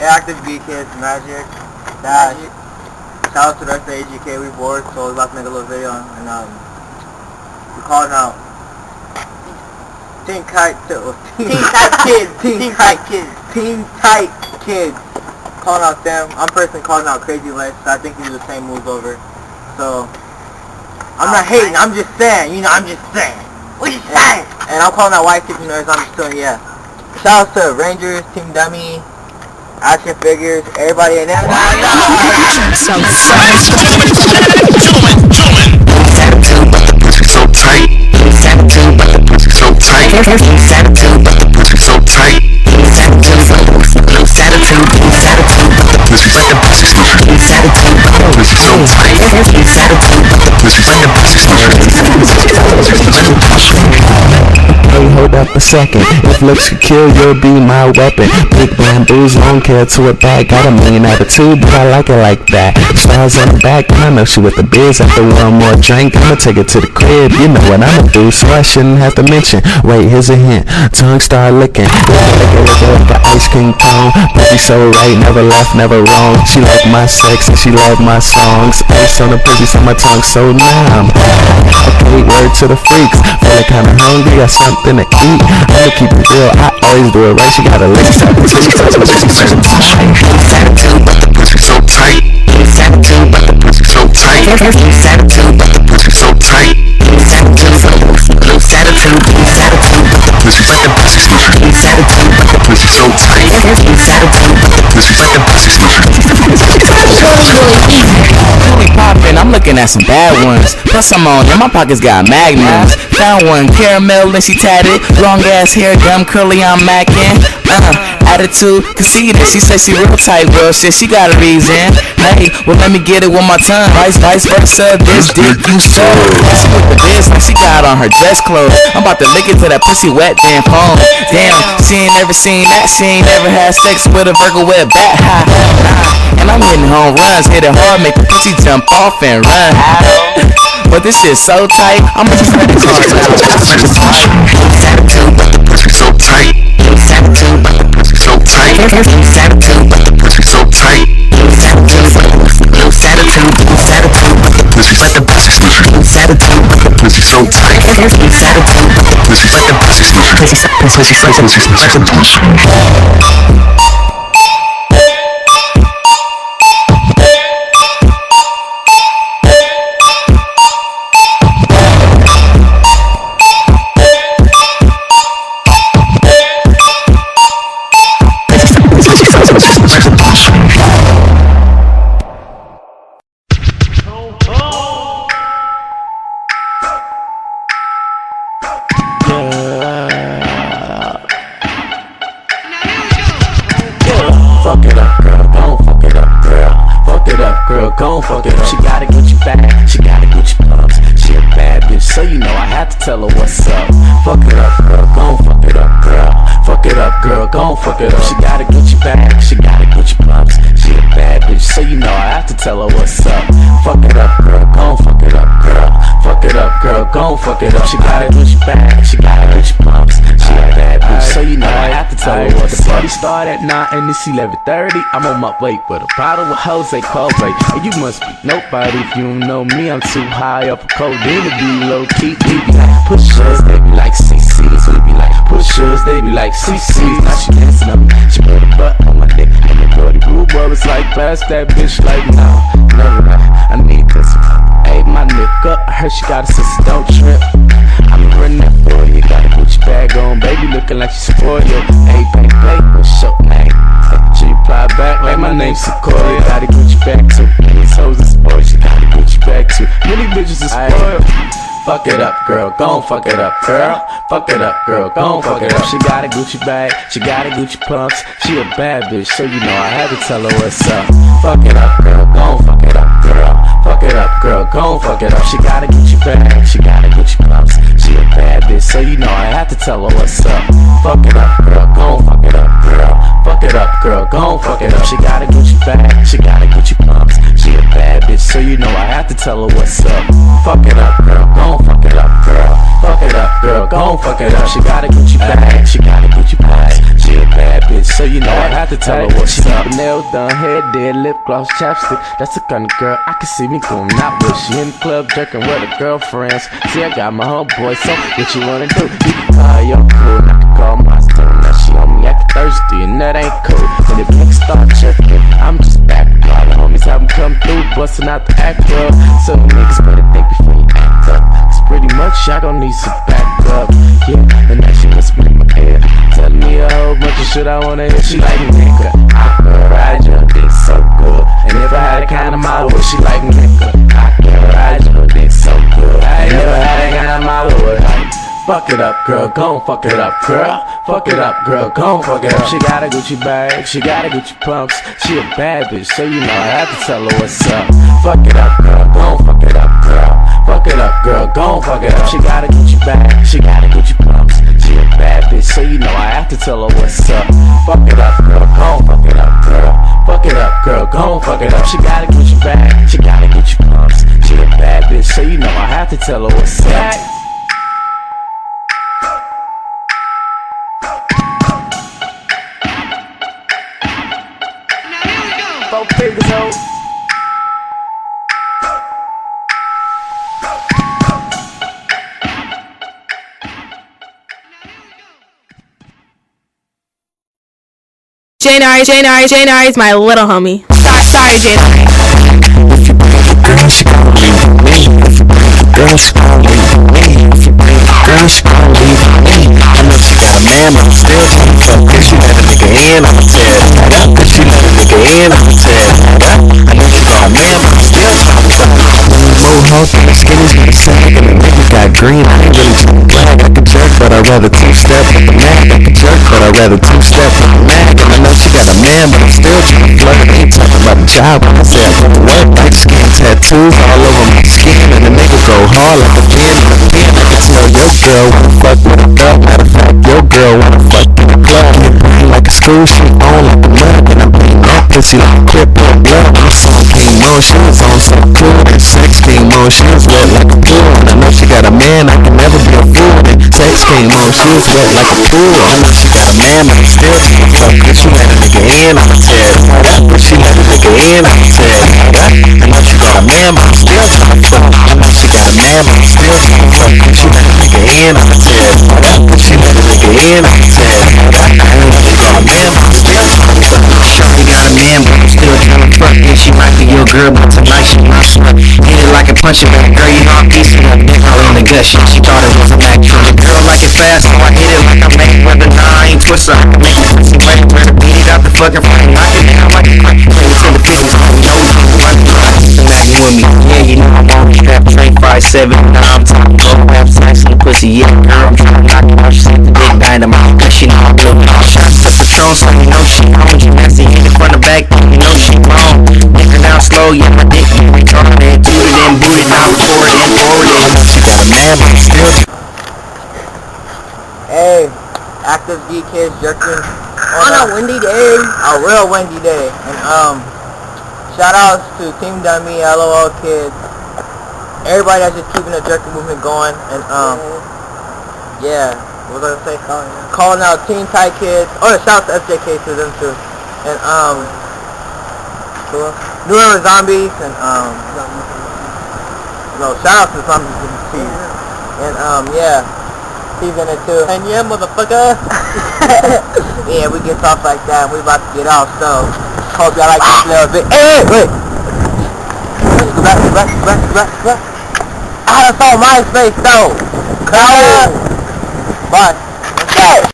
active GEAK Kids, Magic, Dash. Shout out to the rest of the AGK. We bored, so we're about to make a little video, and we're calling out Team Tight Kids. Calling out them. I'm personally calling out Crazy Legs, so I think these are the same moves over. So I'm not hating. I'm just saying. You know, I'm just saying. What you saying? And I'm calling out White Kicking Nerds. I'm just doing, yeah. Shout out to Rangers, Team Dummy, Action Figures, everybody in there. So tight. So tight. Hey, hold up a second. If looks could kill, you'll be my weapon. Big bamboos, don't care to it back. Got a mean attitude, but I like it like that. Stars on the back, and I know she with the biz. After one more drink, I'ma take it to the crib. You know what I'ma do, so I shouldn't have to mention. Wait, here's a hint. Tongue start licking. Like an ice cream cone. Baby so right, never left, never wrong. She like my sex and she love my songs. Ice on the pussy, so my tongue so numb. Okay, word to the freaks. Feeling kinda hungry, got something to eat. I'ma keep it real, I always do it right. She got a lick. So tight. So tight. I'm looking at some bad ones. Plus I'm on, and my pockets got magnums. Found one caramel and she tatted. Long ass hair, dumb curly, I'm macking. Attitude, conceited. She said she real tight, well shit, she got a reason. Hey, well let me get it with my tongue. Vice versa, this dick you suck. That's with the business she got on her dress clothes. I'm about to lick it till that pussy wet, damn phone. Damn, she ain't never seen that. She ain't never had sex with a Virgo with a bat. Nah. And I'm hitting home runs, hit it hard, make the pussy jump off and run. But this shit's so tight, I'm just ready to call it out. So tight. Fuck it up, girl, gon' fuck it up, girl. Fuck it up, girl, gon' fuck it up. She got a Gucci bag, she got a Gucci gloves. She a bad bitch, so you know I had to tell her what's up. Fuck it up, girl, gon' fuck it up, girl. Fuck it up, girl, gon' fuck it up. She got a Gucci bag, she got a Gucci gloves. She a bad bitch, so you know I have to tell her what's up. Fuck it up, girl, gon' fuck it up, girl. Fuck it up, girl, gon' fuck it up. She got a Gucci bag, she got a Gucci gloves. She a bad bitch, so you know I have to tell her what's up. The party start at 9 and it's 11:30. I'm on my way with a bottle of Jose Coldplay. And you must be nobody if you don't know me. I'm too high up for codeine to be low key. We be like pushers, they be like CCs. We be like pushers, they be like CCs. Now she dancing on me, she put her butt on my dick. And the dirty blue ball is like pass that bitch like no, never mind. I need this one. Hey, my nigga, I heard she got a sister, don't trip. I'm running that for you, got a Gucci bag on, baby looking like she spoiled you. Hey, bang, play, what's your name? She reply back like my name's Sequoia. Got a Gucci bag too, and these hoes is spoiled. She got a Gucci bag too, many bitches is spoiled. Fuck it up, girl, gon' fuck it up, girl. Fuck it up, girl, gon' fuck it up. She got a Gucci bag, she got a Gucci pumps. She a bad bitch, so you know I had to tell her what's up. Fuck it up, girl, gon' fuck it up, girl. Fuck it up, girl, gon' fuck it up. She got a Gucci bag, she got a Gucci pumps. She a bad bitch, so you know I had to tell her what's up. Fuck it up, girl, gon' fuck it up, girl. Fuck it up, girl, gon' fuck it up. She got a Gucci bag, she got a Gucci pumps. She a bad bitch, so you know I have to tell her what's up. Fuck it up, girl, gon' fuck it up, girl. Fuck it up, girl, gon' fuck it up. She got a Gucci bag, she got a Gucci pumps. She a bad bitch, bitch, so you know I have to tell her what's up. Nails done, hair did, lip gloss, chapstick. That's the kind of girl I can see me going out with. She in the club jerking with her girlfriends. See, I got my homeboy, so what you wanna do? You can call your crew, and I can call my son. Now she on me acting thirsty, and that ain't cool. When the niggas start jerking, I'm just back. All the homies have them come through, busting out the act up. So the niggas better think before you act up. Cause pretty much y'all gon' need some backup. Yeah, and that shit was in my head. Telling me a whole bunch of shit I wanna hear. She like nigga, I can ride your dick so good. And if I had a kind of model, she like nigga, I can ride your dick so good. I ain't never had a kind of model with her. Fuck it up, girl, gon' fuck it up, girl. Fuck it up, girl, gon' fuck it up. She got a Gucci bag, she got a Gucci pumps. She a bad bitch, so you know I have to tell her what's up. Fuck it up, girl, gon' fuck it up, girl. Fuck it up, girl, gon' fuck it up. She got a Gucci bag, she got a Gucci pumps. She a bad bitch, so you know I have to tell her what's up. Fuck it up, girl, gon' fuck it up, girl. Fuck it up, girl, gon' fuck it up. She got a Gucci bag, she got a Gucci pumps. She a bad bitch, so you know I have to tell her what's up. 4 figures, ho. Janari is my little homie. Sorry, Janari. If you bring the girl, she gon' leave with me. If you bring the girl, she gon' leave with me. If you bring the girl, she gon' leave with me. I know she got a man, but I'm still tryna fuck. If she let a nigga in, I'ma tear it. If she let a nigga in, I'ma tear it. I know she got a man, but I'm still tryna fuck. Mohawk and the skinny's got a sag, and the nigga got green. I ain't really tryna brag. I can jerk, but I'd rather two-step with the mag. I can jerk, but I'd rather two-step with the mag. And I know she got a man, but I'm still tryna flirt. I ain't talking about the job when I say I go to work. Like skin tattoos all over my skin, and the nigga go hard like a pin in a pen. I can tell your girl wanna fuck with a thug. Matter of fact, your girl wanna fuck in the club. Get brain like a school, she on like a mug, and I'm bleeding that pussy like a clip of blood. When the song came on, she was on so cool, and sex came on, she was wet like a pool. And I know she got a man, I can never be a fool. And sex came on, she was wet like a pool. I know she got a man, but I'm still tryna fuck. If she let a nigga in, I'ma tear it. If she let a nigga in, I'ma tear it. I know she got a man, but I'm still tryna fuck. I know she got a man, but I'm still tryna fuck. If she let a nigga in, I'ma tear it. If she let a nigga in, I'ma tear it. I know she got a man, but I'm still tryna fuck. Shorty got a man, but I'm still tryna fuck. And she might be your girl, but tonight she my slut. Hit it like a punch bag, girl, you know I'm decent. Up dick all in the gut, she thought it was a Mac truck. The girl like it fast, so I hit it like a Mac weather. Nah, I ain't twister, I can make it pussy wet. Better beat it out the fucking frame, knock it down like a crack. Play it to the finish, I know you run it right. Snagging with me, yeah, you know I'm on strap. Train 5'7", now I'm talking go rap snacks in the pussy, yeah, girl, I'm tryna knock it out. She said the dick dynamite, cause she know I'm doing all shots to Patron, so you know she on. You nasty, hit it from the back, you know she wrong. Dick her down slow, yeah, my dick, you retarded. Toot it and boot it, now forward and forward. I know she got a man, but I'm still. Hey, active GEAK KIDS jerkin On a windy day. A real windy day. And shout outs to Team Dummy, LOL Kids, everybody that's just keeping the jerkin movement going. And yeah, what was I gonna say? Calling out Teen Tight Kids. Oh, shout out to FJK to them too. And New Era Zombies and no, shout out to Zombies to you. And yeah, he's in it too. And yeah, motherfucker. Yeah, we get off like that and we about to get off, so hope y'all like this little bit. Hey, wait! Go back. I had to follow MySpace though. Bye.